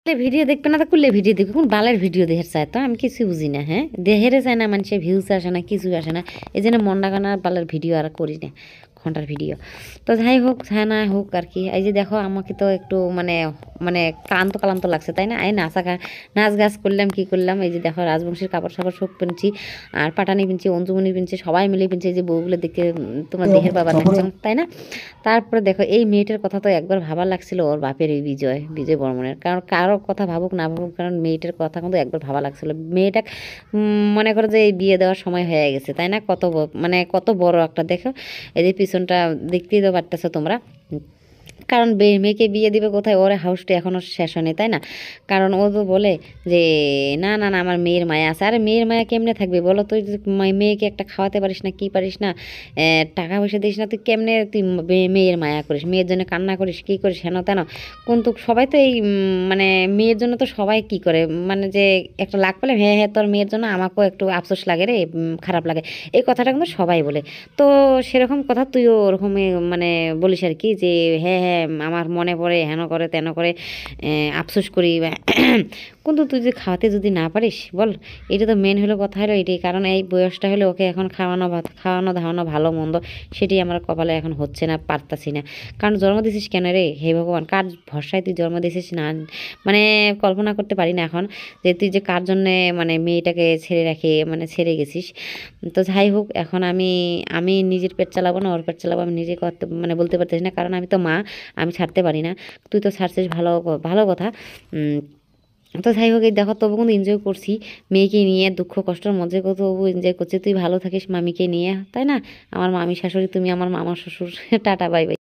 video দেখবে না তো কুললে ভিডিও দেখবে কোন বালের ভিডিও দেখার চায় তো আমি কিছু বুঝি না হ্যাঁ দেহেরে চায় না মানুষের ভিউজ আসে না কিছু আসে না এই জন্য মন ডাকা না বালের ভিডিও আর করি না ঘন্টার ভিডিও তো যাই হোক যা না হোক আর কি এই যে দেখো আমাকে তো একটু মানে মানে ক্লান্ত ক্লান্ত লাগছে তাই না এই নাচ গাছ করলাম কি করলাম এই যে দেখো রাজবংশীর কাপড় সাপড় সব পিনছি আর পাটানি পিনছি অঞ্জুমনি পিনছি সবাই মিলে পিনছি এই যে বউগুলো দেখে তোমার দেহের বাবা লাগছে তাই না তারপরে দেখো এই মেয়েটার কথা তো একবার ভাবা লাগছিল ওর বাপের এই বিজয় বর্মনের কারণ কারো কথা ভাবুক না ভাবুক কারণ মেয়েটার কথা কিন্তু একবার ভাবা লাগছিল মেয়েটা মনে করো যে এই বিয়ে দেওয়ার সময় হয়ে গেছে তাই না মানে কত বড় একটা দেখো এই যে পিছনটা দেখতেই তো পারতেছো তোমরা কারণ মেয়েকে বিয়ে দিবে কোথায় ওর হাউসটি এখনও শেষ হয়নি তাই না কারণ ও তো বলে যে না না না আমার মেয়ের মায়া আছে আরে মেয়ের মায়া কেমনে থাকবে বলো তুই মেয়েকে একটা খাওয়াতে পারিস না কি পারিস না টাকা পয়সা দিস না তুই কেমনে তুই মেয়ের মায়া করিস মেয়ের জন্য কান্না করিস কী করিস হেন তেন কিন্তু সবাই তো এই মানে মেয়ের জন্য তো সবাই কি করে মানে যে একটা লাগ পেলে হ্যাঁ হ্যাঁ তোর মেয়ের জন্য আমাকেও একটু আফসোস লাগে রে খারাপ লাগে এই কথাটা কিন্তু সবাই বলে তো সেরকম কথা তুইও ওরকমই মানে বলিস আর কি যে হ্যাঁ হ্যাঁ আমার মনে পড়ে হেন করে তেন করে আফসোস করি কিন্তু তুই যদি খাওয়াতে যদি না পারিস বল এটা তো মেন হলো কথা হলো এটাই কারণ এই বয়সটা হলে ওকে এখন খাওয়ানো ধাওয়ানো ভালো মন্দ সেটি আমার কপালে এখন হচ্ছে না পারতাছি না কারণ জন্ম দিছিস কেন রে হে ভগবান কার ভরসায় তুই জন্ম দিছিস না মানে কল্পনা করতে পারি না এখন যে তুই যে কার জন্যে মানে মেয়েটাকে ছেড়ে রেখে মানে ছেড়ে গেছিস তো যাই হোক এখন আমি নিজের পেট চালাবো না ওর পেট চালাবো আমি নিজে করতে মানে বলতে পারতেছি না কারণ আমি তো মা আমি ছাড়তে পারি না তুই তো ছাড়ছিস ভালো ভালো কথা তো যাই হোক এই দেখো তবু কিন্তু এনজয় করছি মেয়েকে নিয়ে দুঃখ কষ্টের মধ্যে তবু এনজয় করছি তুই ভালো থাকিস মামিকে নিয়ে তাই না আমার মামি শাশুড়ি তুমি আমার মামা শ্বশুর টাটা বাই বাই